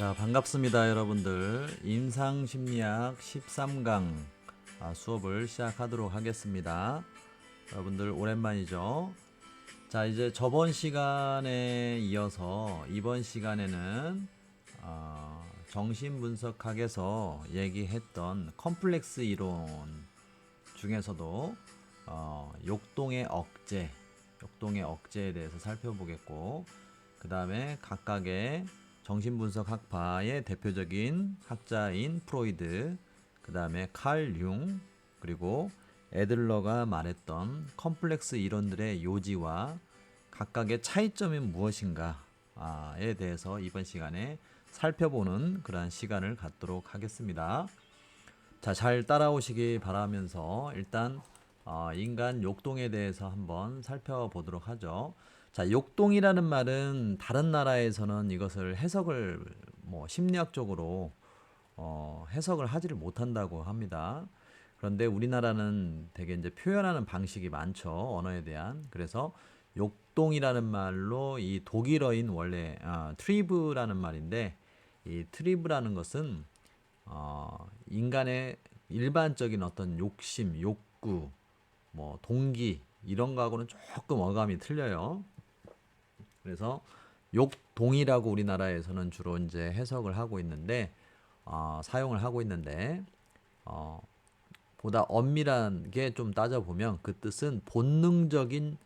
자, 반갑습니다, 여러분들. 임상심리학 13강 수업을 시작하도록 하겠습니다. 여러분들 오랜만이죠? 자, 이제 저번 시간에 이어서 이번 시간에는 정신분석학에서 얘기했던 컴플렉스 이론 중에서도 욕동의 억제에 대해서 살펴보겠고, 그 다음에 각각의 정신분석 학파의 대표적인 학자인 프로이드, 그 다음에 칼 융, 그리고 애들러가 말했던 컴플렉스 이론들의 요지와 각각의 차이점이 무엇인가에 대해서 이번 시간에 살펴보는 그러한 시간을 갖도록 하겠습니다. 자, 잘 따라오시기 바라면서 일단 인간 욕동에 대해서 한번 살펴보도록 하죠. 자, 욕동이라는 말은 다른 나라에서는 이것을 해석을 심리학적으로 해석을 하지를 못한다고 합니다. 그런데 우리나라는 되게 이제 표현하는 방식이 많죠. 언어에 대한. 그래서 욕동이라는 말로 이 독일어인 원래 트리브라는 말인데, 이 트리브라는 것은 인간의 일반적인 어떤 욕심, 욕구, 동기 이런 거하고는 조금 어감이 틀려요. 그래서 욕동이라고 우리나라에서는 주로 이제 해석을 하고 있는데, 사용을 하고 있는데, 보다 엄밀하게 좀 따져보면 그 뜻은 본능적인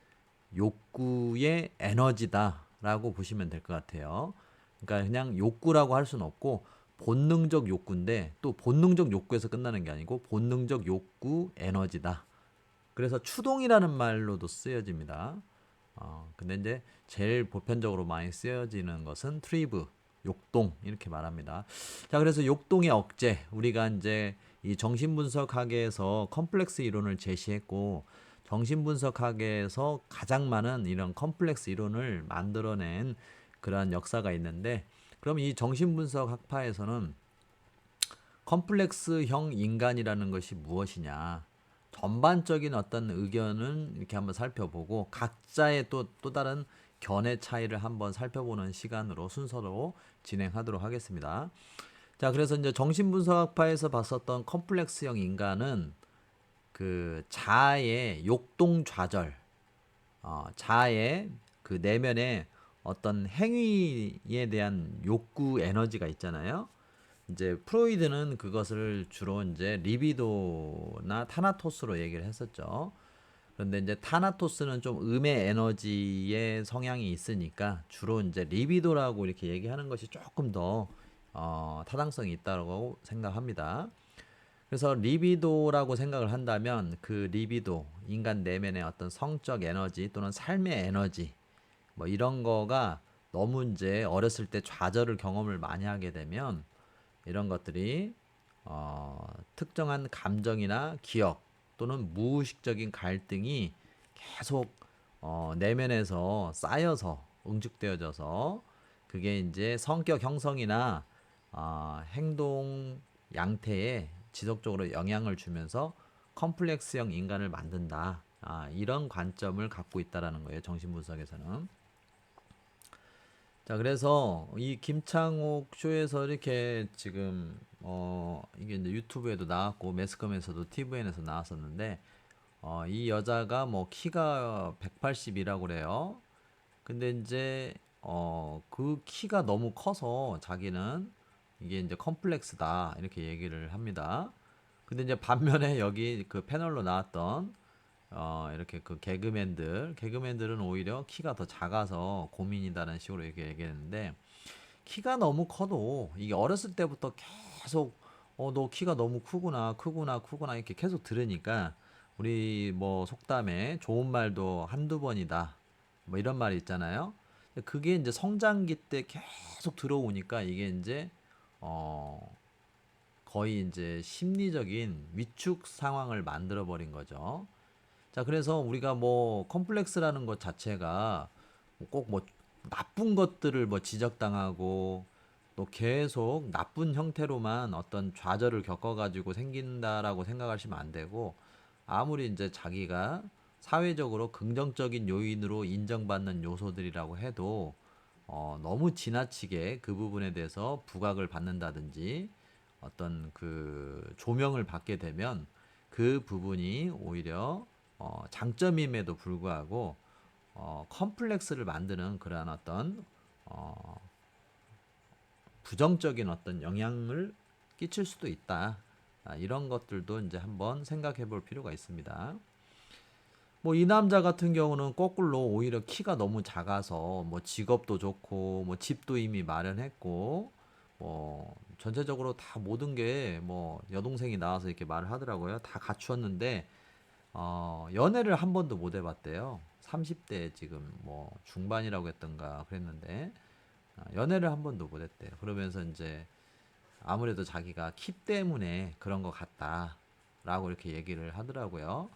욕구의 에너지다라고 보시면 될 것 같아요. 그러니까 그냥 욕구라고 할 수는 없고 본능적 욕구인데, 또 본능적 욕구에서 끝나는 게 아니고 본능적 욕구 에너지다. 그래서 추동이라는 말로도 쓰여집니다. 근데 이제 제일 보편적으로 많이 쓰여지는 것은 트리브, 욕동 이렇게 말합니다. 자, 그래서 욕동의 억제, 우리가 이제 이 정신분석학에서 컴플렉스 이론을 제시했고, 정신분석학에서 가장 많은 이런 컴플렉스 이론을 만들어낸 그러한 역사가 있는데, 그럼 이 정신분석 학파에서는 컴플렉스형 인간이라는 것이 무엇이냐, 전반적인 어떤 의견은 이렇게 한번 살펴보고 각자의 또 다른 견해 차이를 한번 살펴보는 시간으로 순서로 진행하도록 하겠습니다. 자, 그래서 이제 정신분석학파에서 봤었던 컴플렉스형 인간은 그 자아의 욕동 좌절, 자아의 그 내면의 어떤 행위에 대한 욕구 에너지가 있잖아요. 이제 프로이드는 그것을 주로 이제 리비도나 타나토스로 얘기를 했었죠. 그런데 이제 타나토스는 좀 음의 에너지의 성향이 있으니까 주로 이제 리비도라고 이렇게 얘기하는 것이 조금 더 타당성이 있다고 생각합니다. 그래서 리비도라고 생각을 한다면 그 리비도, 인간 내면의 어떤 성적 에너지 또는 삶의 에너지 이런 거가 너무 이제 어렸을 때 좌절을 경험을 많이 하게 되면 이런 것들이 특정한 감정이나 기억 또는 무의식적인 갈등이 계속 내면에서 쌓여서 응축되어져서 그게 이제 성격 형성이나 행동 양태에 지속적으로 영향을 주면서 컴플렉스형 인간을 만든다. 이런 관점을 갖고 있다라는 거예요. 정신분석에서는. 자, 그래서 이 김창옥 쇼에서 이렇게 지금 이게 이제 유튜브에도 나왔고 매스컴에서도 TVN에서 나왔었는데, 이 여자가 키가 180이라고 그래요. 근데 이제 그 키가 너무 커서 자기는 이게 이제 컴플렉스다 이렇게 얘기를 합니다. 근데 이제 반면에 여기 그 패널로 나왔던 이렇게 그 개그맨들은 오히려 키가 더 작아서 고민이다라는 식으로 이렇게 얘기했는데, 키가 너무 커도 이게 어렸을 때부터 계속 너 키가 너무 크구나 이렇게 계속 들으니까, 우리 속담에 좋은 말도 한두 번이다 이런 말이 있잖아요. 그게 이제 성장기 때 계속 들어오니까 이게 이제 거의 이제 심리적인 위축 상황을 만들어 버린 거죠. 자, 그래서 우리가 컴플렉스라는 것 자체가 꼭 나쁜 것들을 지적당하고 또 계속 나쁜 형태로만 어떤 좌절을 겪어가지고 생긴다라고 생각하시면 안 되고, 아무리 이제 자기가 사회적으로 긍정적인 요인으로 인정받는 요소들이라고 해도 너무 지나치게 그 부분에 대해서 부각을 받는다든지 어떤 그 조명을 받게 되면 그 부분이 오히려 장점임에도 불구하고 컴플렉스를 만드는 그러한 어떤 어, 부정적인 어떤 영향을 끼칠 수도 있다. 이런 것들도 이제 한번 생각해 볼 필요가 있습니다. 뭐 이 남자 같은 경우는 거꾸로 오히려 키가 너무 작아서 뭐 직업도 좋고 뭐 집도 이미 마련했고 뭐 전체적으로 다 모든 게 뭐 여동생이 나와서 이렇게 말을 하더라고요. 다 갖추었는데 연애를 한 번도 못 해봤대요. 30대 지금 뭐 중반이라고 했던가 그랬는데 연애를 한 번도 못 했대요. 그러면서 이제 아무래도 자기가 키 때문에 그런 것 같다라고 이렇게 얘기를 하더라고요.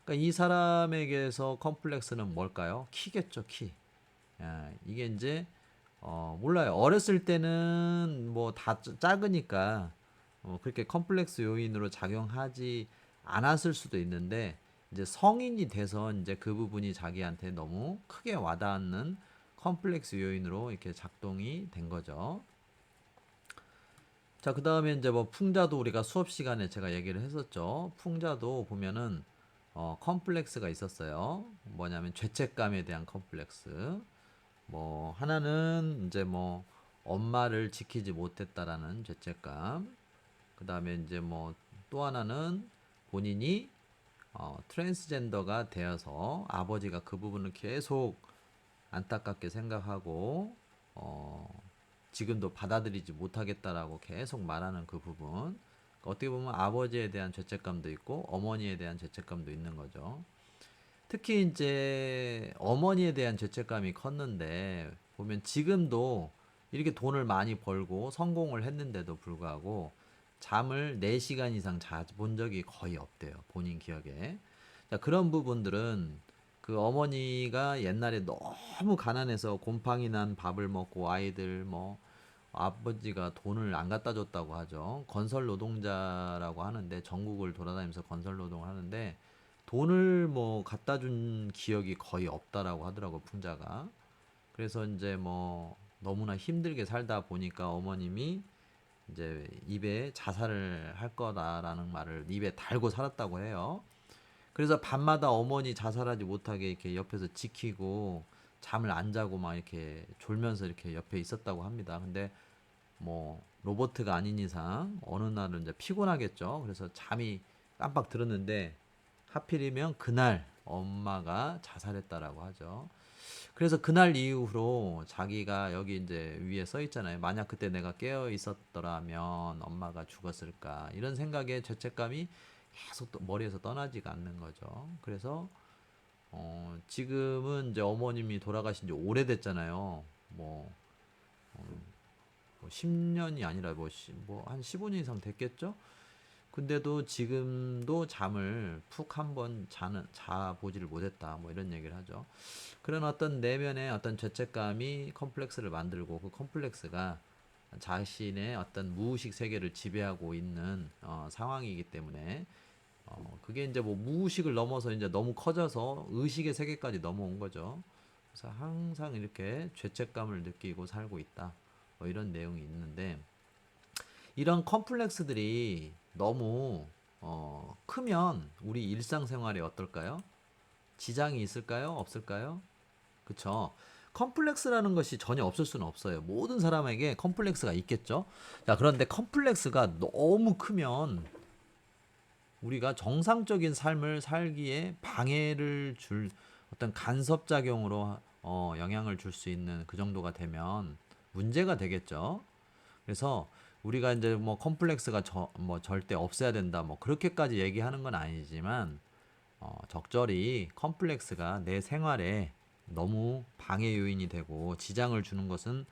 그러니까 이 사람에게서 컴플렉스는 뭘까요? 키겠죠, 키. 이게 이제 몰라요. 어렸을 때는 뭐 다 작으니까 그렇게 컴플렉스 요인으로 작용하지 않았을 수도 있는데 이제 성인이 돼서 이제 그 부분이 자기한테 너무 크게 와닿는 컴플렉스 요인으로 이렇게 작동이 된 거죠. 자, 그 다음에 이제 뭐 풍자도 우리가 수업 시간에 제가 얘기를 했었죠. 풍자도 보면은 컴플렉스가 있었어요. 뭐냐면 죄책감에 대한 컴플렉스. 뭐 하나는 이제 뭐 엄마를 지키지 못했다라는 죄책감. 그 다음에 이제 뭐 또 하나는 본인이 트랜스젠더가 되어서 아버지가 그 부분을 계속 안타깝게 생각하고 지금도 받아들이지 못하겠다라고 계속 말하는 그 부분. 그러니까 어떻게 보면 아버지에 대한 죄책감도 있고 어머니에 대한 죄책감도 있는 거죠. 특히 이제 어머니에 대한 죄책감이 컸는데 보면 지금도 이렇게 돈을 많이 벌고 성공을 했는데도 불구하고 잠을 4시간 이상 자본 적이 거의 없대요. 본인 기억에. 자, 그런 부분들은 그 어머니가 옛날에 너무 가난해서 곰팡이 난 밥을 먹고 아이들 뭐 아버지가 돈을 안 갖다 줬다고 하죠. 건설 노동자라고 하는데 전국을 돌아다니면서 건설 노동을 하는데 돈을 뭐 갖다 준 기억이 거의 없다라고 하더라고 풍자가. 그래서 이제 뭐 너무나 힘들게 살다 보니까 어머님이 이제 입에 자살을 할 거다라는 말을 입에 달고 살았다고 해요. 그래서 밤마다 어머니 자살하지 못하게 이렇게 옆에서 지키고 잠을 안 자고 막 이렇게 졸면서 이렇게 옆에 있었다고 합니다. 근데 뭐 로보트가 아닌 이상 어느 날은 이제 피곤하겠죠. 그래서 잠이 깜빡 들었는데 하필이면 그날 엄마가 자살했다라고 하죠. 그래서 그날 이후로 자기가 여기 이제 위에 써 있잖아요. 만약 그때 내가 깨어 있었더라면 엄마가 죽었을까 이런 생각에 죄책감이 계속 또 머리에서 떠나지가 않는 거죠. 그래서 지금은 이제 어머님이 돌아가신 지 오래됐잖아요. 뭐 10년이 아니라 뭐한 15년 이상 됐겠죠? 근데도 지금도 잠을 푹 한번 자 보지를 못했다. 뭐 이런 얘기를 하죠. 그런 어떤 내면의 어떤 죄책감이 컴플렉스를 만들고 그 컴플렉스가 자신의 어떤 무의식 세계를 지배하고 있는 상황이기 때문에 그게 이제 뭐 무의식을 넘어서 이제 너무 커져서 의식의 세계까지 넘어온 거죠. 그래서 항상 이렇게 죄책감을 느끼고 살고 있다. 뭐 이런 내용이 있는데 이런 컴플렉스들이 너무 크면 우리 일상생활에 어떨까요? 지장이 있을까요? 없을까요? 그쵸? 컴플렉스라는 것이 전혀 없을 수는 없어요. 모든 사람에게 컴플렉스가 있겠죠? 자, 그런데 컴플렉스가 너무 크면 우리가 정상적인 삶을 살기에 방해를 줄 어떤 간섭작용으로 영향을 줄 수 있는 그 정도가 되면 문제가 되겠죠? 그래서 우리가 이제 뭐 컴플렉스가 뭐 절대 없애야 된다 뭐 그렇게까지 얘기하는 건 아니지만 적절히 컴플렉스가 내 생활에 너무 방해 요인이 되고 지장을 주는 것은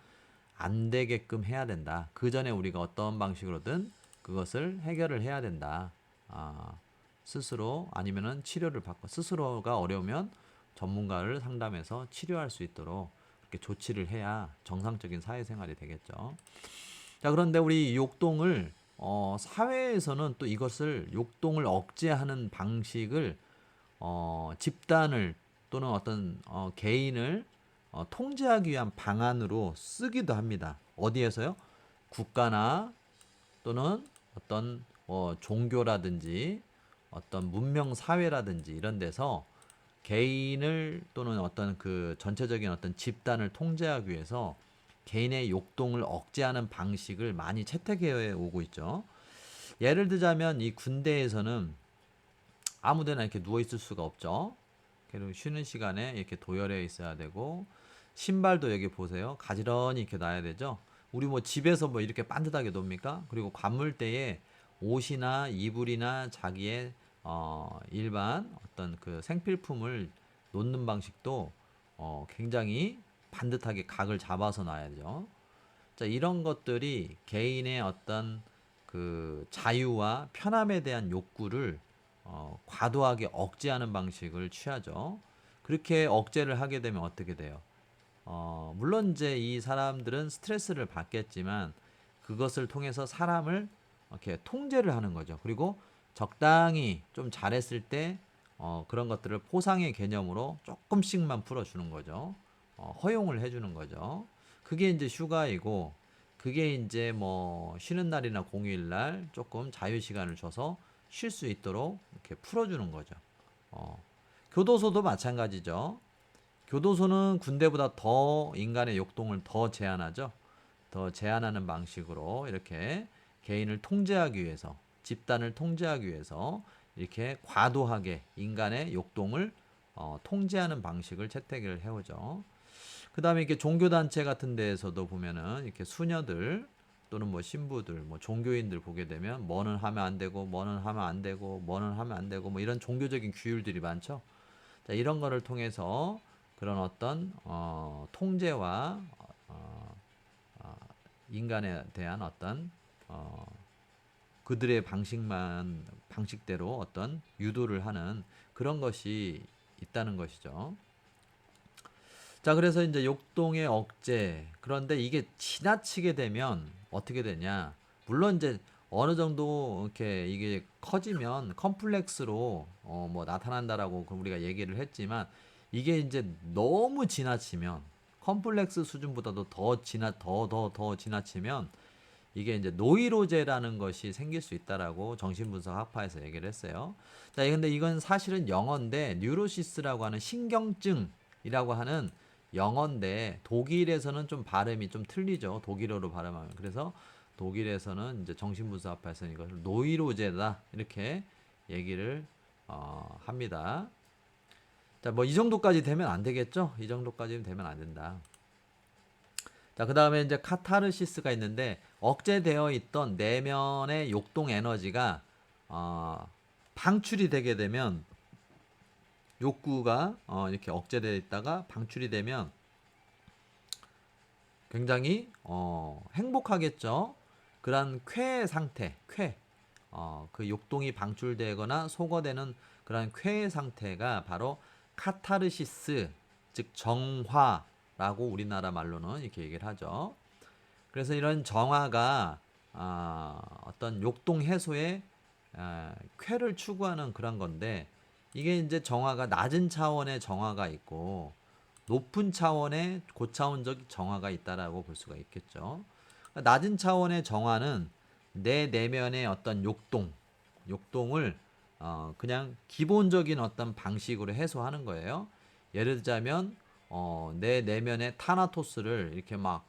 안 되게끔 해야 된다. 그 전에 우리가 어떤 방식으로든 그것을 해결을 해야 된다. 아, 스스로 아니면은 치료를 받고 스스로가 어려우면 전문가를 상담해서 치료할 수 있도록 그렇게 조치를 해야 정상적인 사회생활이 되겠죠. 자, 그런데 우리 욕동을 사회에서는 또 이것을 욕동을 억제하는 방식을 집단을 또는 어떤 개인을 통제하기 위한 방안으로 쓰기도 합니다. 어디에서요? 국가나 또는 어떤 종교라든지 어떤 문명 사회라든지 이런 데서 개인을 또는 어떤 그 전체적인 어떤 집단을 통제하기 위해서 개인의 욕동을 억제하는 방식을 많이 채택해 오고 있죠. 예를 들자면 이 군대에서는 아무데나 이렇게 누워 있을 수가 없죠. 그리고 쉬는 시간에 이렇게 도열해 있어야 되고, 신발도 여기 보세요. 가지런히 이렇게 놔야 되죠. 우리 뭐 집에서 뭐 이렇게 반듯하게 놉니까? 그리고 관물대에 옷이나 이불이나 자기의 일반 어떤 그 생필품을 놓는 방식도 굉장히 반듯하게 각을 잡아서 놔야죠. 자, 이런 것들이 개인의 어떤 그 자유와 편함에 대한 욕구를 과도하게 억제하는 방식을 취하죠. 그렇게 억제를 하게 되면 어떻게 돼요? 물론 이제 이 사람들은 스트레스를 받겠지만 그것을 통해서 사람을 이렇게 통제를 하는 거죠. 그리고 적당히 좀 잘했을 때 그런 것들을 포상의 개념으로 조금씩만 풀어주는 거죠. 허용을 해주는 거죠. 그게 이제 휴가이고, 그게 이제 뭐 쉬는 날이나 공휴일 날 조금 자유 시간을 줘서 쉴 수 있도록 이렇게 풀어주는 거죠. 어, 교도소도 마찬가지죠. 교도소는 군대보다 더 인간의 욕동을 더 제한하죠. 더 제한하는 방식으로 이렇게 개인을 통제하기 위해서, 집단을 통제하기 위해서 이렇게 과도하게 인간의 욕동을 통제하는 방식을 채택을 해오죠. 그 다음에 이렇게 종교단체 같은 데에서도 보면은 이렇게 수녀들 또는 뭐 신부들, 뭐 종교인들 보게 되면 뭐는 하면 안 되고, 뭐는 하면 안 되고, 뭐는 하면 안 되고, 뭐 이런 종교적인 규율들이 많죠. 자, 이런 거를 통해서 그런 어떤 통제와 어, 어, 인간에 대한 어떤 어, 그들의 방식대로 어떤 유도를 하는 그런 것이 있다는 것이죠. 자, 그래서 이제 욕동의 억제. 그런데 이게 지나치게 되면 어떻게 되냐? 물론 이제 어느 정도 이렇게 이게 커지면 컴플렉스로 뭐 나타난다라고 우리가 얘기를 했지만, 이게 이제 너무 지나치면 컴플렉스 수준보다도 더 지나치면 이게 이제 노이로제라는 것이 생길 수 있다라고 정신분석 학파에서 얘기를 했어요. 자, 근데 이건 사실은 영어인데 뉴로시스라고 하는 신경증이라고 하는 영어인데 독일에서는 좀 발음이 좀 틀리죠. 독일어로 발음하면. 그래서 독일에서는 이제 정신분석 학파에서는 이것을 노이로제다 이렇게 얘기를 합니다. 자, 뭐 이 정도까지 되면 안 되겠죠? 이 정도까지는 되면 안 된다. 자, 그 다음에 이제 카타르시스가 있는데, 억제되어 있던 내면의 욕동 에너지가 방출이 되게 되면, 욕구가 이렇게 억제되어 있다가 방출이 되면 굉장히 행복하겠죠. 그런 쾌 상태, 그 욕동이 방출되거나 소거되는 그런 쾌 상태가 바로 카타르시스, 즉 정화라고 우리나라 말로는 이렇게 얘기를 하죠. 그래서 이런 정화가 어떤 욕동 해소에 쾌를 추구하는 그런 건데, 이게 이제 정화가 낮은 차원의 정화가 있고 높은 차원의 고차원적 정화가 있다라고 볼 수가 있겠죠. 그러니까 낮은 차원의 정화는 내 내면의 어떤 욕동을 그냥 기본적인 어떤 방식으로 해소하는 거예요. 예를 들자면 내 내면의 타나토스를 이렇게 막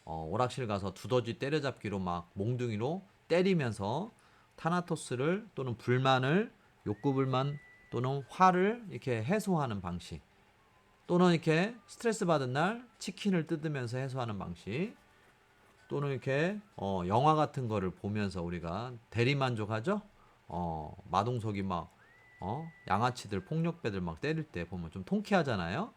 오락실 가서 두더지 때려잡기로 막 몽둥이로 때리면서 타나토스를 또는 불만을, 욕구 불만 또는 화를 이렇게 해소하는 방식, 또는 이렇게 스트레스 받은 날 치킨을 뜯으면서 해소하는 방식, 또는 이렇게 영화 같은 거를 보면서 우리가 대리만족하죠. 마동석이 막 양아치들 폭력배들 막 때릴 때 보면 좀 통쾌하잖아요.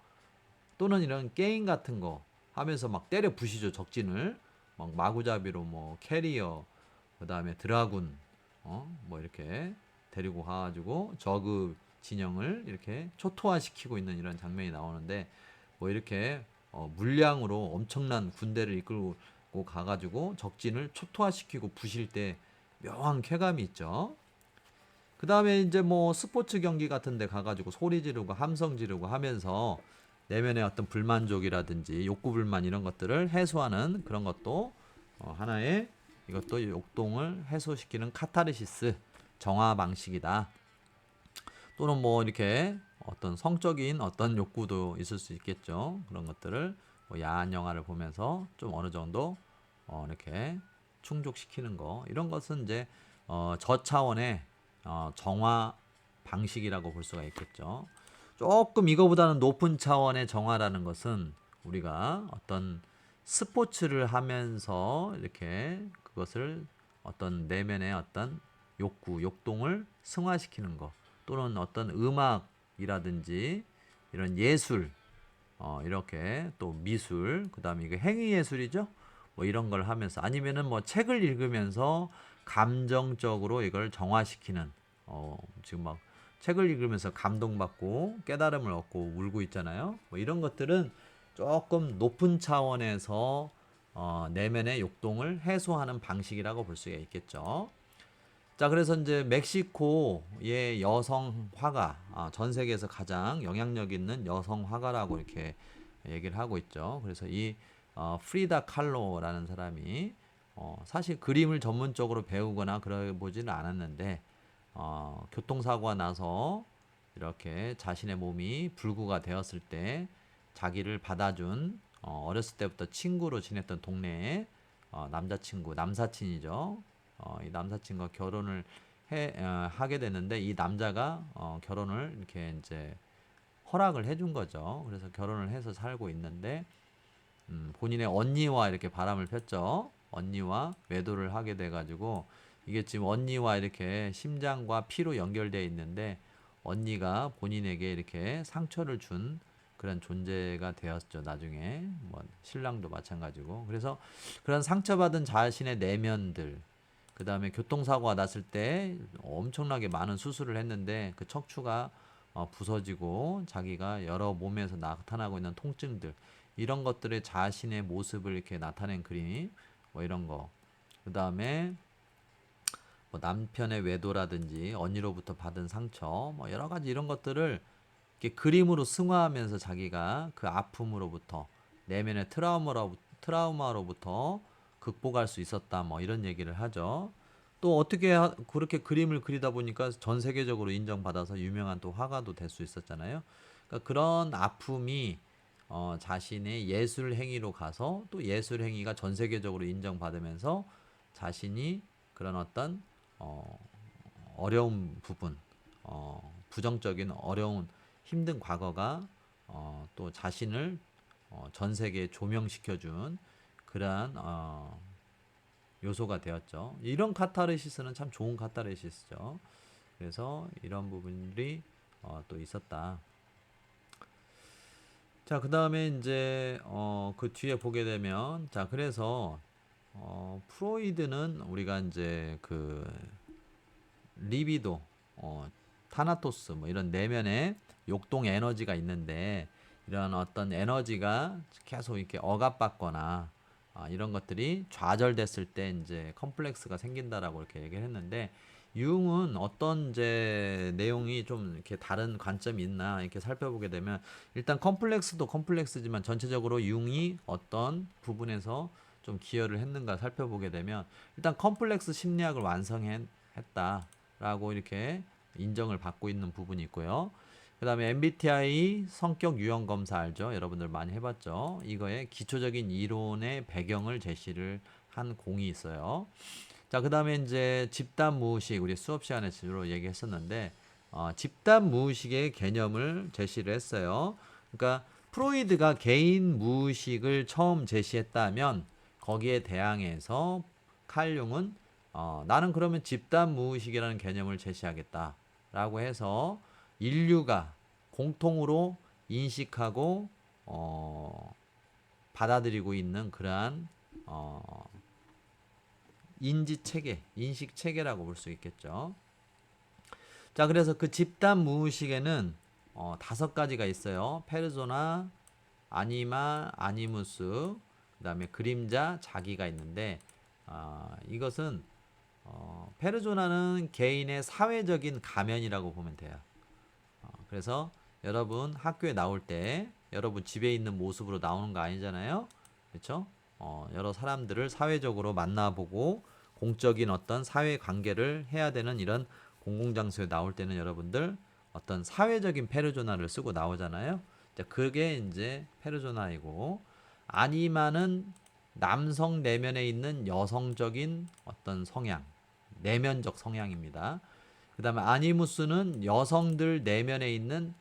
또는 이런 게임 같은 거 하면서 막 때려 부시죠, 적진을. 막 마구잡이로 뭐 캐리어, 그 다음에 드라군, 뭐 이렇게 데리고 가가지고 저그 진영을 이렇게 초토화시키고 있는 이런 장면이 나오는데, 뭐 이렇게 물량으로 엄청난 군대를 이끌고 가가지고 적진을 초토화시키고 부실 때 묘한 쾌감이 있죠. 그 다음에 이제 뭐 스포츠 경기 같은 데 가가지고 소리 지르고 함성 지르고 하면서 내면의 어떤 불만족이라든지 욕구 불만 이런 것들을 해소하는 그런 것도 하나의 이것도 욕동을 해소시키는 카타르시스 정화 방식이다. 또는 뭐 이렇게 어떤 성적인 어떤 욕구도 있을 수 있겠죠. 그런 것들을 뭐 야한 영화를 보면서 좀 어느 정도 이렇게 충족시키는 거 이런 것은 이제 저차원의 정화 방식이라고 볼 수가 있겠죠. 조금 이거보다는 높은 차원의 정화라는 것은 우리가 어떤 스포츠를 하면서 이렇게 그것을 어떤 내면의 어떤 욕구, 욕동을 승화시키는 것 또는 어떤 음악이라든지 이런 예술, 이렇게 또 미술, 그 다음에 이게 행위예술이죠. 뭐 이런 걸 하면서 아니면은 뭐 책을 읽으면서 감정적으로 이걸 정화시키는, 지금 막 책을 읽으면서 감동받고 깨달음을 얻고 울고 있잖아요. 뭐 이런 것들은 조금 높은 차원에서 내면의 욕동을 해소하는 방식이라고 볼 수가 있겠죠. 자, 그래서 이제 멕시코의 여성 화가, 전 세계에서 가장 영향력 있는 여성 화가라고 이렇게 얘기를 하고 있죠. 그래서 이 프리다 칼로라는 사람이 사실 그림을 전문적으로 배우거나 그러 보지는 않았는데 교통사고가 나서 이렇게 자신의 몸이 불구가 되었을 때 자기를 받아준 어렸을 때부터 친구로 지냈던 동네의 남자친구, 남사친이죠. 이 남사친과 결혼을 하게 됐는데 이 남자가 결혼을 이렇게 이제 허락을 해준 거죠. 그래서 결혼을 해서 살고 있는데 본인의 언니와 이렇게 바람을 폈죠. 언니와 외도를 하게 돼가지고 이게 지금 언니와 이렇게 심장과 피로 연결되어 있는데 언니가 본인에게 이렇게 상처를 준 그런 존재가 되었죠. 나중에 뭐 신랑도 마찬가지고 그래서 그런 상처받은 자신의 내면들 그 다음에 교통사고가 났을 때 엄청나게 많은 수술을 했는데 그 척추가 부서지고 자기가 여러 몸에서 나타나고 있는 통증들 이런 것들의 자신의 모습을 이렇게 나타낸 그림 뭐 이런 거. 그 다음에 뭐 남편의 외도라든지 언니로부터 받은 상처 뭐 여러 가지 이런 것들을 이렇게 그림으로 승화하면서 자기가 그 아픔으로부터 내면의 트라우마로부터 극복할 수 있었다 뭐 이런 얘기를 하죠. 또 어떻게 그렇게 그림을 그리다 보니까 전 세계적으로 인정받아서 유명한 또 화가도 될 수 있었잖아요. 그러니까 그런 아픔이 자신의 예술 행위로 가서 또 예술 행위가 전 세계적으로 인정받으면서 자신이 그런 어떤 어, 어려운 부분, 부정적인 어려운 힘든 과거가 또 자신을 전 세계에 조명시켜준 그러한 요소가 되었죠. 이런 카타르시스는 참 좋은 카타르시스죠. 그래서 이런 부분들이 또 있었다. 자, 그 다음에 이제 그 뒤에 보게 되면 자, 그래서 프로이드는 우리가 이제 그 리비도, 타나토스 뭐 이런 내면의 욕동 에너지가 있는데 이런 어떤 에너지가 계속 이렇게 억압받거나 이런 것들이 좌절됐을 때 이제 컴플렉스가 생긴다라고 이렇게 얘기를 했는데 융은 어떤 이제 내용이 좀 이렇게 다른 관점이 있나 이렇게 살펴보게 되면 일단 컴플렉스도 컴플렉스지만 전체적으로 융이 어떤 부분에서 좀 기여를 했는가 살펴보게 되면 일단 컴플렉스 심리학을 완성했다라고 이렇게 인정을 받고 있는 부분이 있고요. 그 다음에 MBTI 성격 유형 검사 알죠? 여러분들 많이 해봤죠? 이거에 기초적인 이론의 배경을 제시를 한 공이 있어요. 자, 그 다음에 이제 집단 무의식, 우리 수업 시간에 주로 얘기했었는데, 집단 무의식의 개념을 제시를 했어요. 그러니까 프로이드가 개인 무의식을 처음 제시했다면, 거기에 대항해서 칼 융은 나는 그러면 집단 무의식이라는 개념을 제시하겠다라고 해서 인류가 공통으로 인식하고 받아들이고 있는 그러한 인지 체계, 인식 체계라고 볼 수 있겠죠. 자, 그래서 그 집단 무의식에는 5가지가 있어요. 페르소나, 아니마, 아니무스, 그다음에 그림자, 자기가 있는데 이것은 페르소나는 개인의 사회적인 가면이라고 보면 돼요. 그래서 여러분 학교에 나올 때 여러분 집에 있는 모습으로 나오는 거 아니잖아요. 그렇죠? 여러 사람들을 사회적으로 만나보고 공적인 어떤 사회 관계를 해야 되는 이런 공공장소에 나올 때는 여러분들 어떤 사회적인 페르소나를 쓰고 나오잖아요. 그게 이제 페르소나이고, 아니마는 남성 내면에 있는 여성적인 어떤 성향, 내면적 성향입니다. 그 다음에 아니무스는 여성들 내면에 있는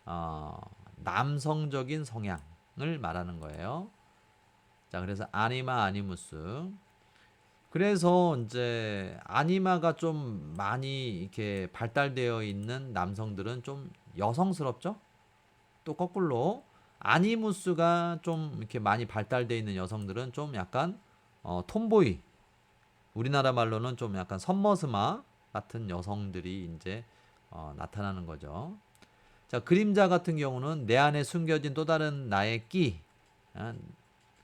어, 남성적인 성향을 말하는 거예요. 자, 그래서 아니마, 아니무스. 그래서 이제 아니마가 좀 많이 이렇게 발달되어 있는 남성들은 좀 여성스럽죠? 또 거꾸로 아니무스가 좀 이렇게 많이 발달되어 있는 여성들은 좀 약간 톰보이, 우리나라 말로는 좀 약간 선머스마 같은 여성들이 이제 나타나는 거죠. 자, 그림자 같은 경우는 내 안에 숨겨진 또 다른 나의 끼. 아,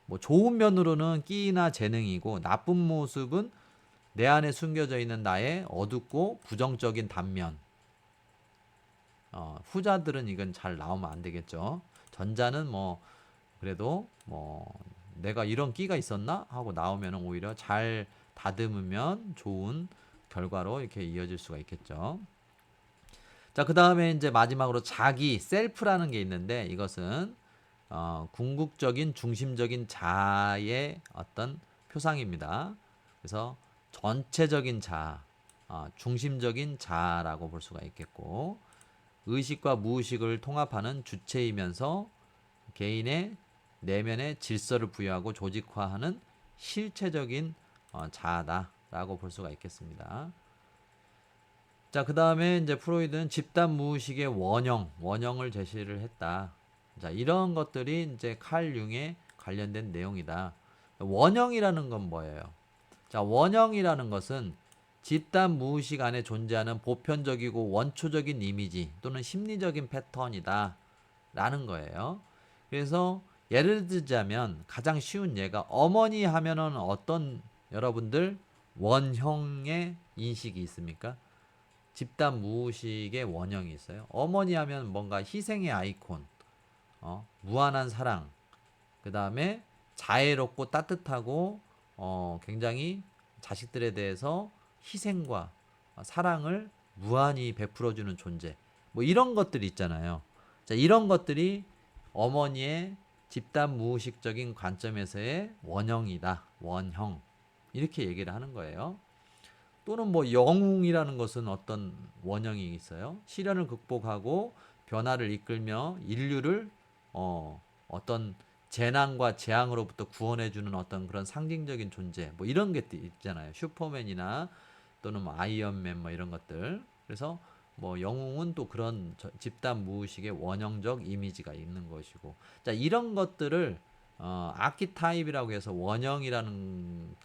뭐 좋은 면으로는 끼나 재능이고, 나쁜 모습은 내 안에 숨겨져 있는 나의 어둡고 부정적인 단면. 후자들은 이건 잘 나오면 안 되겠죠. 전자는 뭐 그래도 뭐 내가 이런 끼가 있었나 하고 나오면 오히려 잘 다듬으면 좋은 결과로 이렇게 이어질 수가 있겠죠. 자, 그 다음에 이제 마지막으로 자기, 셀프라는 게 있는데, 이것은 궁극적인 중심적인 자아의 어떤 표상입니다. 그래서 전체적인 자아, 중심적인 자아라고 볼 수가 있겠고, 의식과 무의식을 통합하는 주체이면서 개인의 내면의 질서를 부여하고 조직화하는 실체적인 자아다라고 볼 수가 있겠습니다. 자, 그 다음에 이제 프로이드는 집단 무의식의 원형을 제시를 했다. 자, 이런 것들이 이제 칼 융에 관련된 내용이다. 원형이라는 건 뭐예요? 자, 원형이라는 것은 집단 무의식 안에 존재하는 보편적이고 원초적인 이미지 또는 심리적인 패턴이다 라는 거예요. 그래서 예를 들자면 가장 쉬운 예가, 어머니 하면은 어떤 여러분들 원형의 인식이 있습니까? 집단 무의식의 원형이 있어요. 어머니 하면 뭔가 희생의 아이콘, 무한한 사랑, 그 다음에 자애롭고 따뜻하고 굉장히 자식들에 대해서 희생과 사랑을 무한히 베풀어주는 존재. 뭐 이런 것들이 있잖아요. 자, 이런 것들이 어머니의 집단 무의식적인 관점에서의 원형이다. 원형. 이렇게 얘기를 하는 거예요. 또는 뭐 영웅이라는 것은 어떤 원형이 있어요? 시련을 극복하고 변화를 이끌며 인류를 어떤 재난과 재앙으로부터 구원해주는 어떤 그런 상징적인 존재, 뭐 이런 게 있잖아요. 슈퍼맨이나 또는 뭐 아이언맨 뭐 이런 것들. 그래서 뭐 영웅은 또 그런 집단 무의식의 원형적 이미지가 있는 것이고, 자, 이런 것들을 아키타입이라고 해서 원형이라는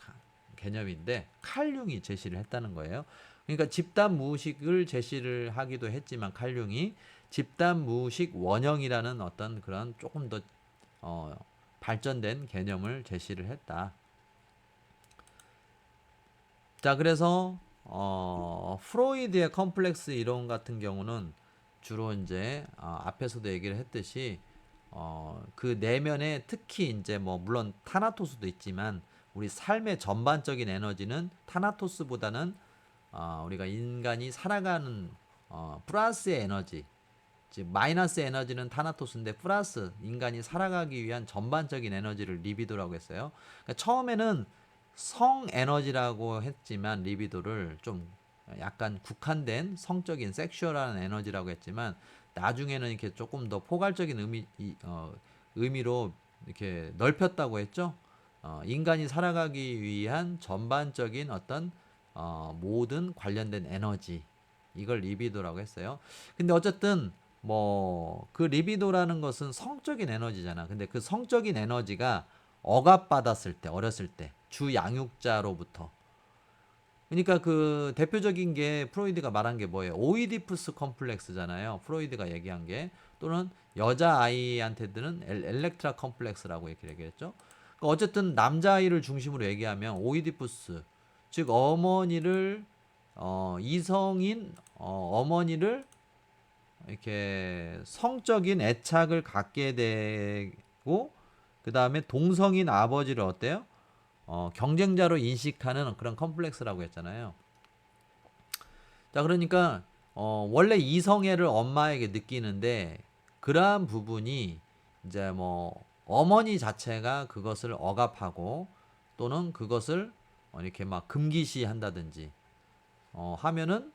개념인데 칼융이 제시를 했다는 거예요. 그러니까 집단 무의식을 제시를 하기도 했지만 칼융이 집단 무의식 원형이라는 어떤 그런 조금 더 발전된 개념을 제시를 했다. 자, 그래서 프로이드의 컴플렉스 이론 같은 경우는 주로 이제 앞에서도 얘기를 했듯이 그 내면에 특히 이제 뭐 물론 타나토스도 있지만 우리 삶의 전반적인 에너지는 타나토스보다는 우리가 인간이 살아가는 플러스의 에너지, 즉 마이너스 에너지는 타나토스인데 플러스 인간이 살아가기 위한 전반적인 에너지를 리비도라고 했어요. 그러니까 처음에는 성 에너지라고 했지만 리비도를 좀 약간 국한된 성적인 섹슈얼한 에너지라고 했지만 나중에는 이렇게 조금 더 포괄적인 의미로 이렇게 넓혔다고 했죠. 인간이 살아가기 위한 전반적인 어떤 모든 관련된 에너지, 이걸 리비도라고 했어요. 근데 어쨌든 뭐 그 리비도라는 것은 성적인 에너지잖아. 근데 그 성적인 에너지가 억압받았을 때, 어렸을 때 주 양육자로부터, 그러니까 그 대표적인 게 프로이드가 말한 게 뭐예요? 오이디푸스 컴플렉스잖아요. 프로이드가 얘기한 게. 또는 여자 아이한테는 엘렉트라 컴플렉스라고 얘기했죠. 그러니까 어쨌든 남자 아이를 중심으로 얘기하면 오이디푸스, 즉 어머니를 이성인 어머니를 이렇게 성적인 애착을 갖게 되고 그 다음에 동성인 아버지를 어때요? 경쟁자로 인식하는 그런 컴플렉스라고 했잖아요. 자, 그러니까 원래 이성애를 엄마에게 느끼는데 그러한 부분이 이제 뭐 어머니 자체가 그것을 억압하고 또는 그것을 이렇게 막 금기시한다든지 하면은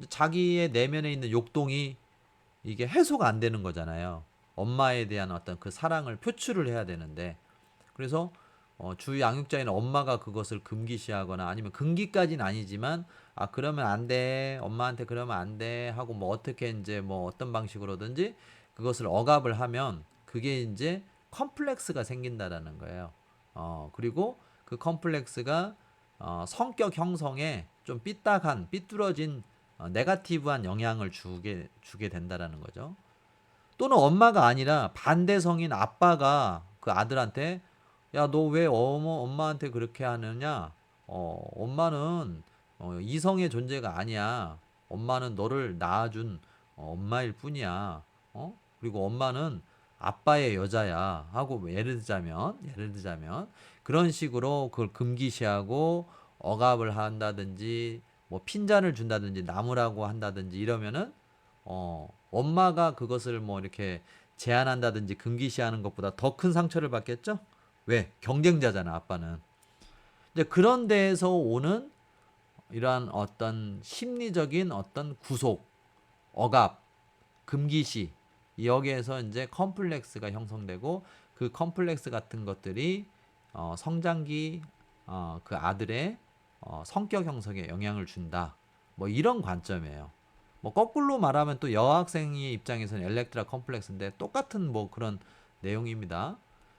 자기의 내면에 있는 욕동이 이게 해소가 안 되는 거잖아요. 엄마에 대한 어떤 그 사랑을 표출을 해야 되는데 그래서 주 양육자인 엄마가 그것을 금기시하거나 아니면 금기까지는 아니지만 아 그러면 안 돼. 엄마한테 그러면 안 돼. 하고 뭐 어떻게 이제 뭐 어떤 방식으로든지 그것을 억압을 하면 그게 이제 컴플렉스가 생긴다라는 거예요. 그리고 그 컴플렉스가 성격 형성에 좀 삐딱한 삐뚤어진 네가티브한 영향을 주게 된다라는 거죠. 또는 엄마가 아니라 반대성인 아빠가 그 아들한테 야, 너 왜 엄마한테 그렇게 하느냐? 엄마는 이성의 존재가 아니야. 엄마는 너를 낳아준 엄마일 뿐이야. 그리고 엄마는 아빠의 여자야. 하고 뭐 예를 들자면 그런 식으로 그걸 금기시하고 억압을 한다든지 뭐 핀잔을 준다든지 나무라고 한다든지 이러면은 엄마가 그것을 뭐 이렇게 제한한다든지 금기시하는 것보다 더 큰 상처를 받겠죠? 왜? 경쟁자잖아, 아빠는. 이제 그런 데에서 오는 이러한 어떤 심리적인 어떤 구속, 억압, 금기시, 여기에서 이제 컴플렉스가 형성되고 그 컴플렉스 같은 것들이 성장기 그 아들의 성격 형성에 영향을 준다. 뭐 이런 관점이에요. 뭐 거꾸로 말하면 또 여학생의 입장에서는 엘렉트라 컴플렉스인데 똑같은 뭐 그런 내용입니다.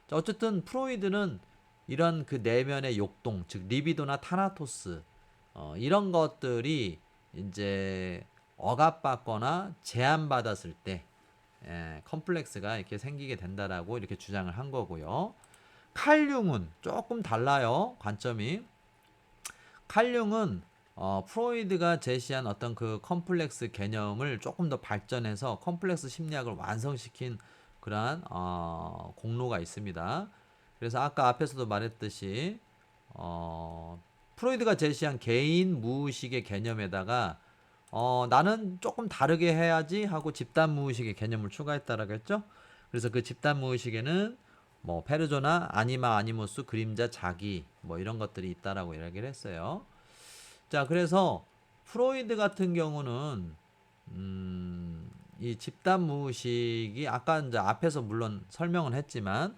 자, 어쨌든 프로이드는 이런 그 내면의 욕동, 즉 리비도나 타나토스 이런 것들이 이제 억압받거나 제한받았을 때 컴플렉스가 이렇게 생기게 된다라고 이렇게 주장을 한 거고요. 칼융은 조금 달라요. 관점이. 칼융은 프로이드가 제시한 어떤 그 컴플렉스 개념을 조금 더 발전해서 컴플렉스 심리학을 완성시킨 그러한 공로가 있습니다. 그래서 아까 앞에서도 말했듯이 프로이드가 제시한 개인 무의식의 개념에다가 나는 조금 다르게 해야지 하고 집단 무의식의 개념을 추가했다라고 했죠. 그래서 그 집단 무의식에는 뭐 페르조나, 아니마, 아니무스, 그림자, 자기 뭐 이런 것들이 있다라고 이야기를 했어요. 자, 그래서 프로이드 같은 경우는 이 집단 무의식이 아까 이제 앞에서 물론 설명은 했지만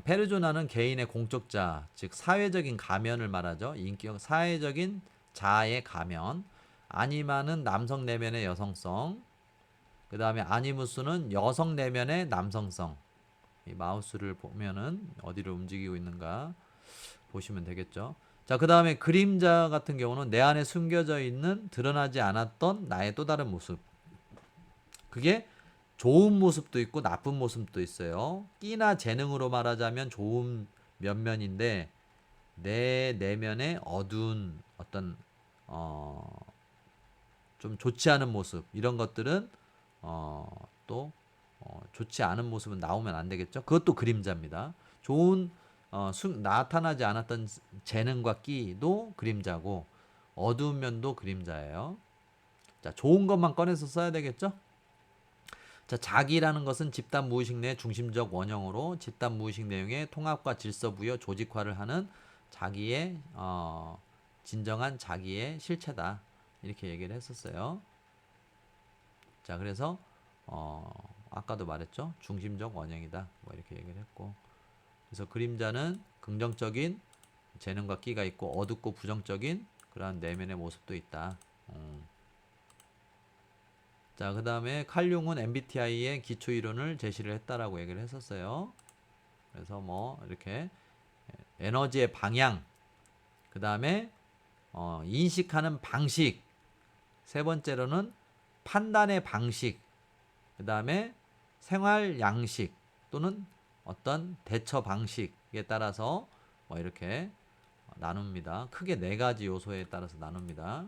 페르조나는 개인의 공적자, 즉 사회적인 가면을 말하죠. 인격 사회적인 자아의 가면. 아니마는 남성 내면의 여성성. 그 다음에 아니무스는 여성 내면의 남성성. 이 마우스를 보면은 어디를 움직이고 있는가 보시면 되겠죠. 자, 그 다음에 그림자 같은 경우는 내 안에 숨겨져 있는 드러나지 않았던 나의 또 다른 모습. 그게 좋은 모습도 있고 나쁜 모습도 있어요. 끼나 재능으로 말하자면 좋은 면면인데 내 내면의 어두운 어떤 좀 좋지 않은 모습 이런 것들은 또 좋지 않은 모습은 나오면 안 되겠죠. 그것도 그림자입니다. 좋은 나타나지 않았던 재능과 끼도 그림자고 어두운 면도 그림자예요. 자, 좋은 것만 꺼내서 써야 되겠죠. 자, 자기라는 것은 집단 무의식 내 중심적 원형으로 집단 무의식 내용의 통합과 질서 부여 조직화를 하는 자기의 진정한 자기의 실체다. 이렇게 얘기를 했었어요. 자, 그래서 아까도 말했죠. 중심적 원형이다. 뭐 이렇게 얘기를 했고. 그래서 그림자는 긍정적인 재능과 끼가 있고 어둡고 부정적인 그러한 내면의 모습도 있다. 자, 그 다음에 칼융은 MBTI의 기초 이론을 제시를 했다라고 얘기를 했었어요. 그래서 뭐 이렇게 에너지의 방향, 그 다음에 인식하는 방식, 세 번째로는 판단의 방식, 그 다음에 생활 양식 또는 어떤 대처 방식에 따라서 뭐 이렇게 나눕니다. 크게 네 가지 요소에 따라서 나눕니다.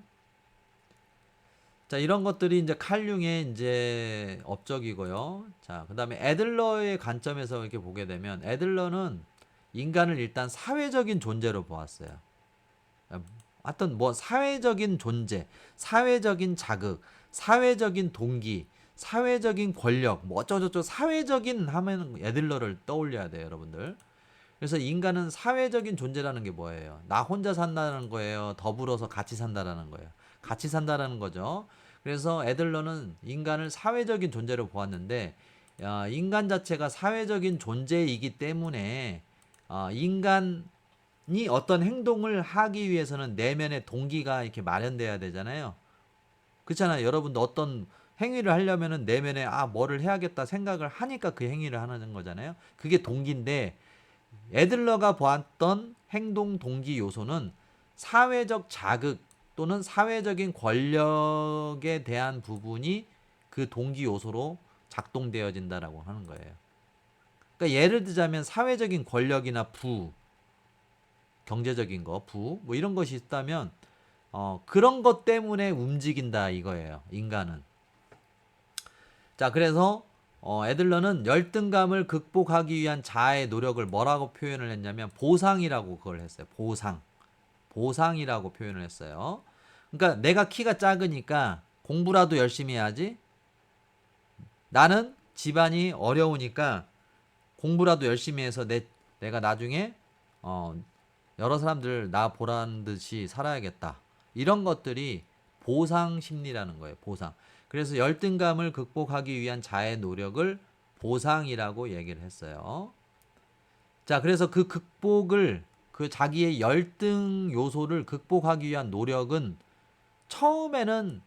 자, 이런 것들이 이제 칼 융의 이제 업적이고요. 자, 그다음에 애들러의 관점에서 이렇게 보게 되면 애들러는 인간을 일단 사회적인 존재로 보았어요. 하여튼 뭐 사회적인 존재, 사회적인 자극, 사회적인 동기, 사회적인 권력, 뭐 어쩌고저쩌고 사회적인 하면 애들러를 떠올려야 돼요, 여러분들. 그래서 인간은 사회적인 존재라는 게 뭐예요? 나 혼자 산다는 거예요? 더불어서 같이 산다라는 거예요? 같이 산다라는 거죠. 그래서 애들러는 인간을 사회적인 존재로 보았는데 인간 자체가 사회적인 존재이기 때문에 인간이 어떤 행동을 하기 위해서는 내면의 동기가 이렇게 마련돼야 되잖아요. 그렇잖아요. 여러분도 어떤 행위를 하려면은 내면에 뭐를 해야겠다 생각을 하니까 그 행위를 하는 거잖아요. 그게 동기인데 애들러가 보았던 행동 동기 요소는 사회적 자극 또는 사회적인 권력에 대한 부분이 그 동기 요소로 작동되어진다라고 하는 거예요. 그러니까 예를 들자면 사회적인 권력이나 경제적인 거, 뭐 이런 것이 있다면 그런 것 때문에 움직인다 이거예요. 인간은. 자, 그래서 애들러는 열등감을 극복하기 위한 자아의 노력을 뭐라고 표현을 했냐면 보상이라고 그걸 했어요. 보상이라고 표현을 했어요. 그러니까 내가 키가 작으니까 공부라도 열심히 해야지. 나는 집안이 어려우니까 공부라도 열심히 해서 내가 나중에 여러 사람들 나 보라는 듯이 살아야겠다. 이런 것들이 보상 심리라는 거예요. 보상. 그래서 열등감을 극복하기 위한 자의 노력을 보상이라고 얘기를 했어요. 자, 그래서 그 자기의 열등 요소를 극복하기 위한 노력은 처음에는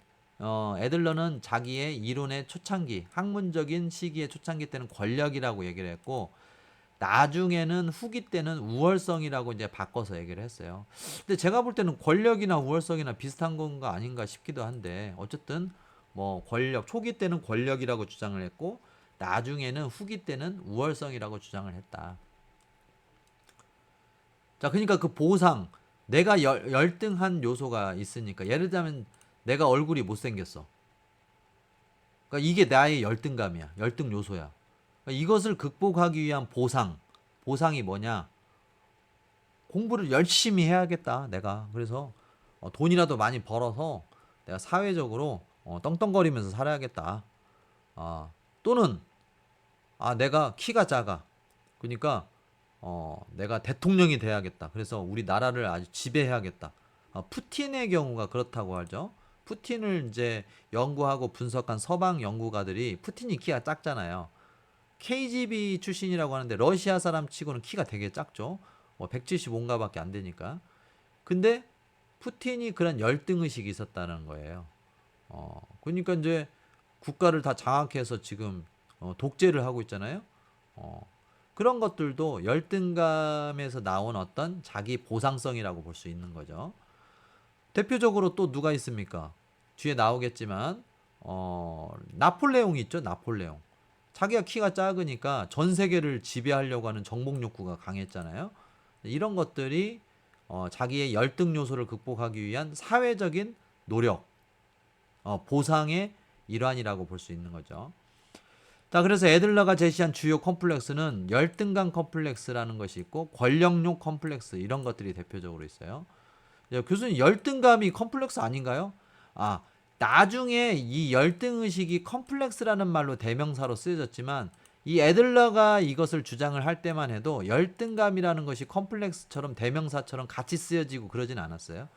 애들러는 자기의 이론의 초창기, 학문적인 시기의 초창기 때는 권력이라고 얘기를 했고 나중에는 후기 때는 우월성이라고 이제 바꿔서 얘기를 했어요. 근데 제가 볼 때는 권력이나 우월성이나 비슷한 건가 아닌가 싶기도 한데 어쨌든 뭐 초기 때는 권력이라고 주장을 했고 나중에는 후기 때는 우월성이라고 주장을 했다. 자, 그러니까 그 보상, 내가 열등한 요소가 있으니까 예를 들자면 내가 얼굴이 못생겼어. 그러니까 이게 나의 열등감이야. 열등 요소야. 그러니까 이것을 극복하기 위한 보상이 뭐냐? 공부를 열심히 해야겠다, 내가. 그래서 돈이라도 많이 벌어서 내가 사회적으로 떵떵거리면서 살아야겠다. 또는 내가 키가 작아. 그러니까 내가 대통령이 돼야겠다. 그래서 우리 나라를 아주 지배해야겠다. 푸틴의 경우가 그렇다고 하죠. 푸틴을 이제 연구하고 분석한 서방 연구가들이 푸틴이 키가 작잖아요. KGB 출신이라고 하는데 러시아 사람 치고는 키가 되게 작죠. 175인가밖에 안 되니까. 근데 푸틴이 그런 열등의식이 있었다는 거예요. 그러니까 이제 국가를 다 장악해서 지금 독재를 하고 있잖아요. 그런 것들도 열등감에서 나온 어떤 자기 보상성이라고 볼 수 있는 거죠. 대표적으로 또 누가 있습니까? 뒤에 나오겠지만 나폴레옹이 있죠. 나폴레옹. 자기가 키가 작으니까 전 세계를 지배하려고 하는 정복 욕구가 강했잖아요. 이런 것들이 자기의 열등 요소를 극복하기 위한 사회적인 노력, 보상의 일환이라고 볼 수 있는 거죠. 자, 그래서 애들러가 제시한 주요 컴플렉스는 열등감 컴플렉스라는 것이 있고 권력욕 컴플렉스 이런 것들이 대표적으로 있어요. 교수님, 열등감이 컴플렉스 아닌가요? 나중에 이 열등의식이 컴플렉스라는 말로 대명사로 쓰여졌지만 이 애들러가 이것을 주장을 할 때만 해도 열등감이라는 것이 컴플렉스처럼 대명사처럼 같이 쓰여지고 그러진 않았어요.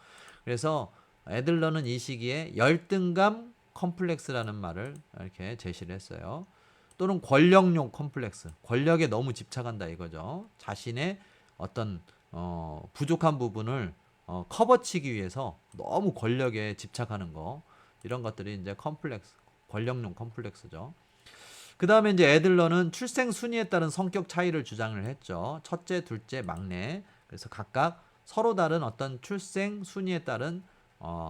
그래서 애들러는 이 시기에 열등감 컴플렉스라는 말을 이렇게 제시를 했어요. 또는 권력용 컴플렉스, 권력에 너무 집착한다 이거죠. 자신의 어떤 부족한 부분을 커버치기 위해서 너무 권력에 집착하는 거, 이런 것들이 이제 컴플렉스, 권력용 컴플렉스죠. 그 다음에 이제 애들러는 출생 순위에 따른 성격 차이를 주장을 했죠. 첫째, 둘째, 막내. 그래서 각각 서로 다른 어떤 출생 순위에 따른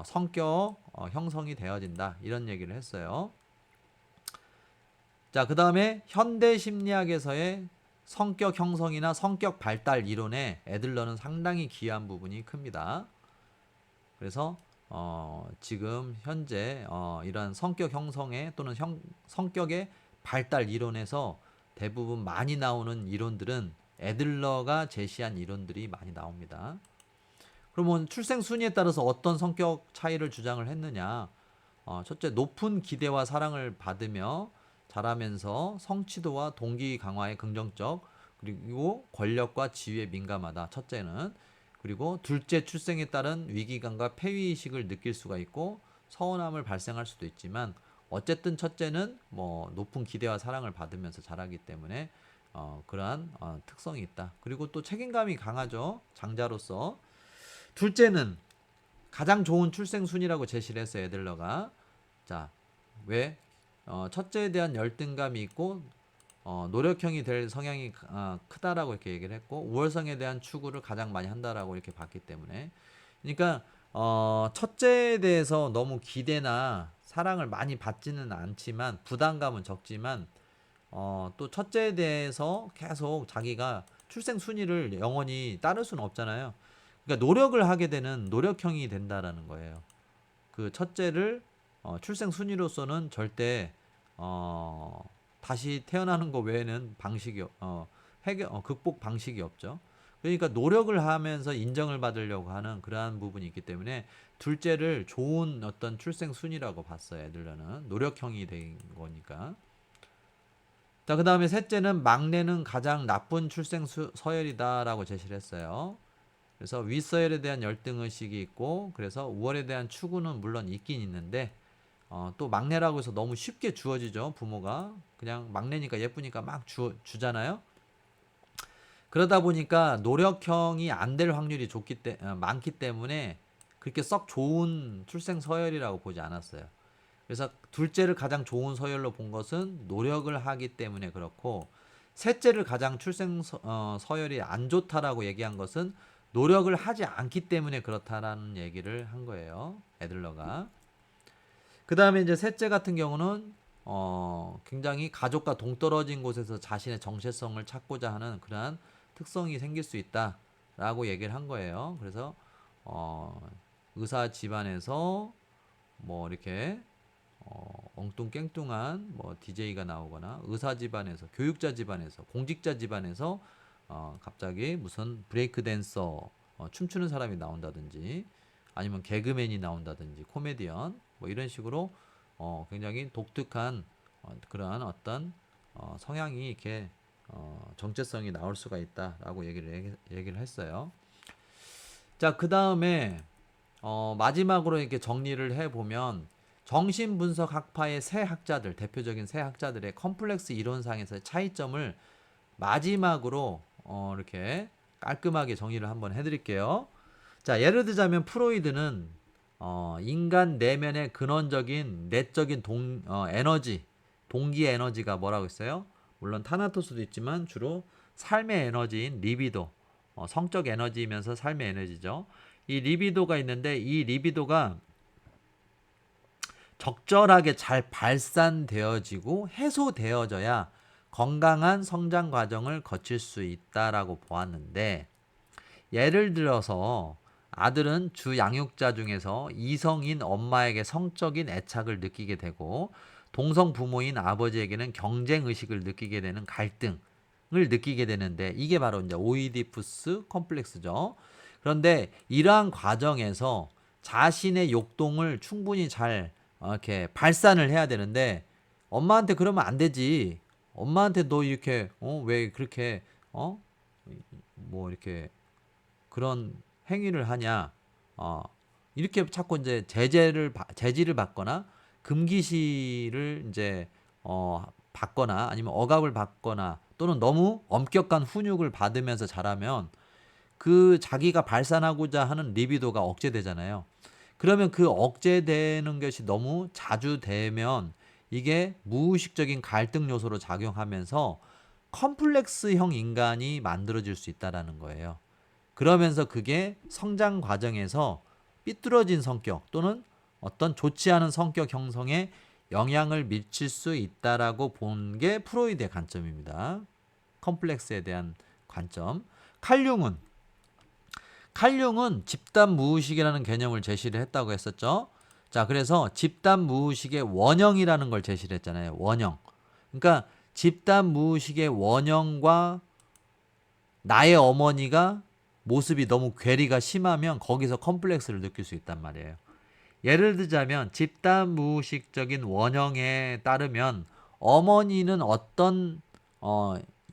성격 형성이 되어진다, 이런 얘기를 했어요. 자, 그 다음에 현대 심리학에서의 성격 형성이나 성격 발달 이론에 애들러는 상당히 기여한 부분이 큽니다. 그래서 지금 현재 이러한 성격 형성에 또는 성격의 발달 이론에서 대부분 많이 나오는 이론들은 애들러가 제시한 이론들이 많이 나옵니다. 그러면 출생 순위에 따라서 어떤 성격 차이를 주장을 했느냐? 첫째, 높은 기대와 사랑을 받으며 자라면서 성취도와 동기 강화에 긍정적, 그리고 권력과 지위에 민감하다. 첫째는. 그리고 둘째, 출생에 따른 위기감과 폐위의식을 느낄 수가 있고 서운함을 발생할 수도 있지만 어쨌든 첫째는 뭐 높은 기대와 사랑을 받으면서 자라기 때문에 그러한 특성이 있다. 그리고 또 책임감이 강하죠. 장자로서. 둘째는 가장 좋은 출생 순위라고 제시를 했어요. 애들러가. 자, 왜? 첫째에 대한 열등감이 있고 노력형이 될 성향이 크다라고 이렇게 얘기를 했고 우월성에 대한 추구를 가장 많이 한다라고 이렇게 봤기 때문에 그러니까 첫째에 대해서 너무 기대나 사랑을 많이 받지는 않지만 부담감은 적지만 또 첫째에 대해서 계속 자기가 출생 순위를 영원히 따를 수는 없잖아요. 그러니까 노력을 하게 되는 노력형이 된다라는 거예요. 그 첫째를 출생 순위로서는 절대 다시 태어나는 거 외에는 방식이 극복 방식이 없죠. 그러니까 노력을 하면서 인정을 받으려고 하는 그러한 부분이 있기 때문에 둘째를 좋은 어떤 출생 순위라고 봤어요. 애들은 노력형이 된 거니까. 자, 그 다음에 셋째는 막내는 가장 나쁜 출생 서열이다라고 제시를 했어요. 그래서 윗서열에 대한 열등의식이 있고 그래서 우월에 대한 추구는 물론 있긴 있는데 또 막내라고 해서 너무 쉽게 주어지죠. 부모가 그냥 막내니까 예쁘니까 막 주잖아요. 그러다 보니까 노력형이 안 될 확률이 많기 때문에 그렇게 썩 좋은 출생 서열이라고 보지 않았어요. 그래서 둘째를 가장 좋은 서열로 본 것은 노력을 하기 때문에 그렇고 셋째를 가장 출생 서열이 안 좋다라고 얘기한 것은 노력을 하지 않기 때문에 그렇다라는 얘기를 한 거예요. 애들러가. 그 다음에 이제 셋째 같은 경우는 굉장히 가족과 동떨어진 곳에서 자신의 정체성을 찾고자 하는 그러한 특성이 생길 수 있다라고 얘기를 한 거예요. 그래서 의사 집안에서 뭐 이렇게 엉뚱깽뚱한 뭐 DJ가 나오거나 의사 집안에서 교육자 집안에서 공직자 집안에서 갑자기 무슨 브레이크 댄서 춤추는 사람이 나온다든지 아니면 개그맨이 나온다든지 코미디언 뭐 이런 식으로 굉장히 독특한 그러한 어떤 성향이 이렇게 정체성이 나올 수가 있다라고 얘기를 했어요. 자, 그 다음에 마지막으로 이렇게 정리를 해보면 정신분석 학파의 세 학자들, 대표적인 세 학자들의 컴플렉스 이론상에서의 차이점을 마지막으로 이렇게 깔끔하게 정리를 한번 해드릴게요. 자, 예를 들자면 프로이드는 인간 내면의 근원적인 내적인 에너지, 동기 에너지가 뭐라고 했어요? 물론 타나토스도 있지만 주로 삶의 에너지인 리비도, 성적 에너지이면서 삶의 에너지죠. 이 리비도가 있는데 이 리비도가 적절하게 잘 발산되어지고 해소되어져야 건강한 성장 과정을 거칠 수 있다라고 보았는데 예를 들어서 아들은 주 양육자 중에서 이성인 엄마에게 성적인 애착을 느끼게 되고 동성 부모인 아버지에게는 경쟁 의식을 느끼게 되는 갈등을 느끼게 되는데 이게 바로 이제 오이디푸스 컴플렉스죠. 그런데 이러한 과정에서 자신의 욕동을 충분히 잘 이렇게 발산을 해야 되는데 엄마한테 그러면 안 되지. 엄마한테 너 이렇게 왜 그렇게 뭐 이렇게 그런 행위를 하냐. 이렇게 자꾸 이제 제지를 받거나 금기시를 이제 받거나 아니면 억압을 받거나 또는 너무 엄격한 훈육을 받으면서 자라면 그 자기가 발산하고자 하는 리비도가 억제되잖아요. 그러면 그 억제되는 것이 너무 자주 되면 이게 무의식적인 갈등 요소로 작용하면서 컴플렉스형 인간이 만들어질 수 있다라는 거예요. 그러면서 그게 성장 과정에서 삐뚤어진 성격 또는 어떤 좋지 않은 성격 형성에 영향을 미칠 수 있다라고 본 게 프로이드의 관점입니다. 컴플렉스에 대한 관점. 칼융은 집단 무의식이라는 개념을 제시를 했다고 했었죠. 자, 그래서 집단 무의식의 원형이라는 걸 제시를 했잖아요. 원형. 그러니까 집단 무의식의 원형과 나의 어머니가 모습이 너무 괴리가 심하면 거기서 컴플렉스를 느낄 수 있단 말이에요. 예를 들자면 집단 무의식적인 원형에 따르면 어머니는 어떤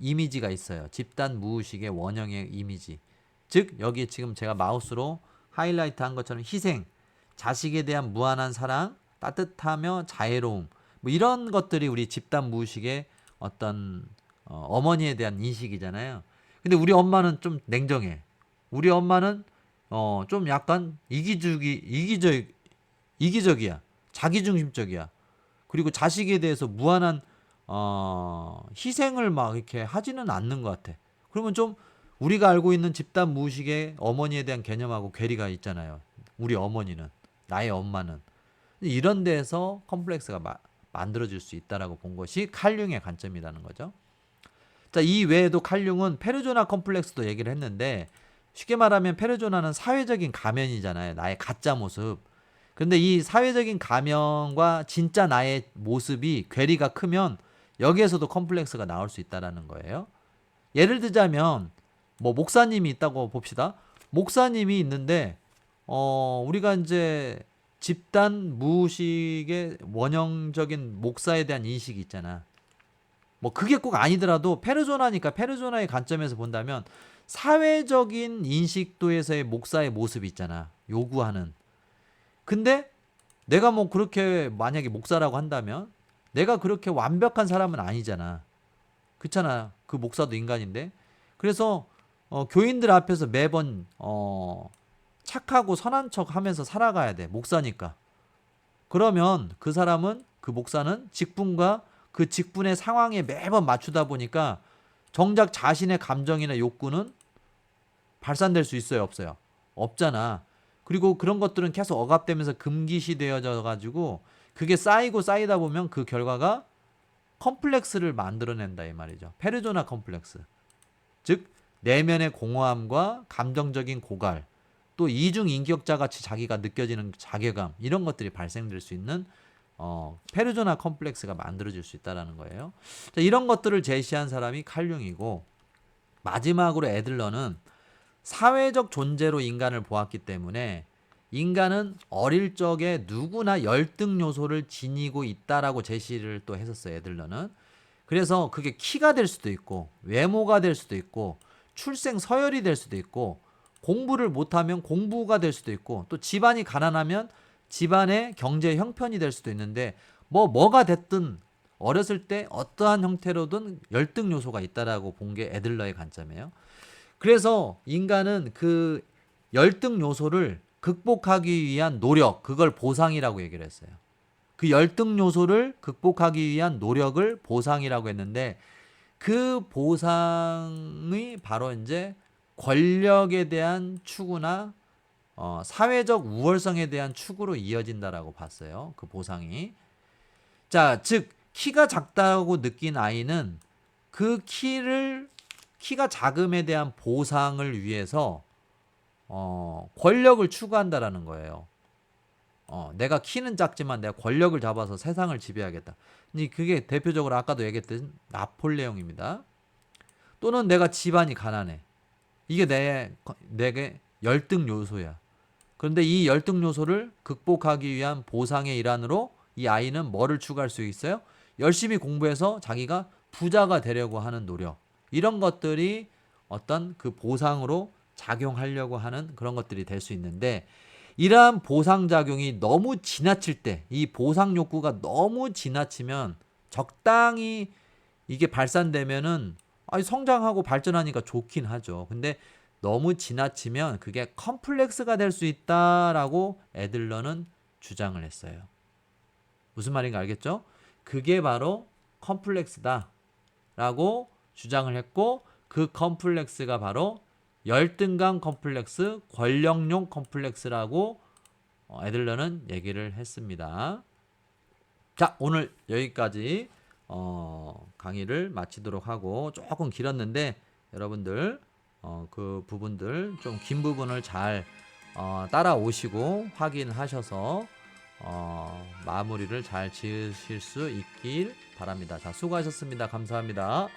이미지가 있어요. 집단 무의식의 원형의 이미지. 즉 여기 지금 제가 마우스로 하이라이트 한 것처럼 희생, 자식에 대한 무한한 사랑, 따뜻하며 자애로움, 뭐 이런 것들이 우리 집단 무의식의 어떤 어머니에 대한 인식이잖아요. 근데 우리 엄마는 좀 냉정해. 우리 엄마는 좀 약간 이기적이야. 자기중심적이야. 그리고 자식에 대해서 무한한 희생을 막 이렇게 하지는 않는 것 같아. 그러면 좀 우리가 알고 있는 집단 무의식의 어머니에 대한 개념하고 괴리가 있잖아요. 우리 어머니는, 나의 엄마는. 이런 데에서 컴플렉스가 만들어질 수 있다라고 본 것이 칼융의 관점이라는 거죠. 자, 이 외에도 칼융은 페르조나 컴플렉스도 얘기를 했는데, 쉽게 말하면 페르조나는 사회적인 가면이잖아요. 나의 가짜 모습. 근데 이 사회적인 가면과 진짜 나의 모습이 괴리가 크면 여기에서도 컴플렉스가 나올 수 있다라는 거예요. 예를 들자면 뭐 목사님이 있다고 봅시다. 목사님이 있는데 우리가 이제 집단 무의식의 원형적인 목사에 대한 인식이 있잖아. 뭐 그게 꼭 아니더라도 페르소나니까 페르소나의 관점에서 본다면 사회적인 인식도에서의 목사의 모습이 있잖아. 요구하는. 근데 내가 뭐 그렇게 만약에 목사라고 한다면 내가 그렇게 완벽한 사람은 아니잖아. 그렇잖아. 그 목사도 인간인데. 그래서 교인들 앞에서 매번 착하고 선한 척 하면서 살아가야 돼. 목사니까. 그러면 그 사람은, 그 목사는 직분과 그 직분의 상황에 매번 맞추다 보니까 정작 자신의 감정이나 욕구는 발산될 수 있어요, 없어요? 없잖아. 그리고 그런 것들은 계속 억압되면서 금기시 되어져 가지고 그게 쌓이고 쌓이다 보면 그 결과가 컴플렉스를 만들어낸다 이 말이죠. 페르조나 컴플렉스. 즉 내면의 공허함과 감정적인 고갈, 또 이중 인격자 같이 자기가 느껴지는 자괴감, 이런 것들이 발생될 수 있는 페르조나 컴플렉스가 만들어질 수 있다는 거예요. 자, 이런 것들을 제시한 사람이 칼융이고, 마지막으로 애들러는 사회적 존재로 인간을 보았기 때문에 인간은 어릴 적에 누구나 열등 요소를 지니고 있다라고 제시를 또 했었어요. 애들러는. 그래서 그게 키가 될 수도 있고 외모가 될 수도 있고 출생 서열이 될 수도 있고 공부를 못하면 공부가 될 수도 있고 또 집안이 가난하면 집안의 경제 형편이 될 수도 있는데 뭐가 됐든 어렸을 때 어떠한 형태로든 열등 요소가 있다라고 본 게 애들러의 관점이에요. 그래서 인간은 그 열등 요소를 극복하기 위한 노력, 그걸 보상이라고 얘기를 했어요. 그 열등 요소를 극복하기 위한 노력을 보상이라고 했는데 그 보상이 바로 이제 권력에 대한 추구나 사회적 우월성에 대한 추구로 이어진다라고 봤어요. 그 보상이. 자, 즉 키가 작다고 느낀 아이는 그 키가 작음에 대한 보상을 위해서 권력을 추구한다라는 거예요. 내가 키는 작지만 내가 권력을 잡아서 세상을 지배하겠다. 그게 대표적으로 아까도 얘기했던 나폴레옹입니다. 또는 내가 집안이 가난해. 이게 내게 열등 요소야. 그런데 이 열등 요소를 극복하기 위한 보상의 일환으로 이 아이는 뭐를 추구할 수 있어요? 열심히 공부해서 자기가 부자가 되려고 하는 노력. 이런 것들이 어떤 그 보상으로 작용하려고 하는 그런 것들이 될 수 있는데, 이러한 보상작용이 너무 지나칠 때, 이 보상 욕구가 너무 지나치면, 적당히 이게 발산되면은 성장하고 발전하니까 좋긴 하죠. 근데 너무 지나치면 그게 컴플렉스가 될 수 있다라고 애들러는 주장을 했어요. 무슨 말인가 알겠죠? 그게 바로 컴플렉스다라고 주장을 했고, 그 컴플렉스가 바로 열등감 컴플렉스, 권력용 컴플렉스라고 애들러는 얘기를 했습니다. 자, 오늘 여기까지 강의를 마치도록 하고, 조금 길었는데 여러분들 그 부분들 좀 긴 부분을 잘 따라오시고 확인하셔서 마무리를 잘 지으실 수 있길 바랍니다. 자, 수고하셨습니다. 감사합니다.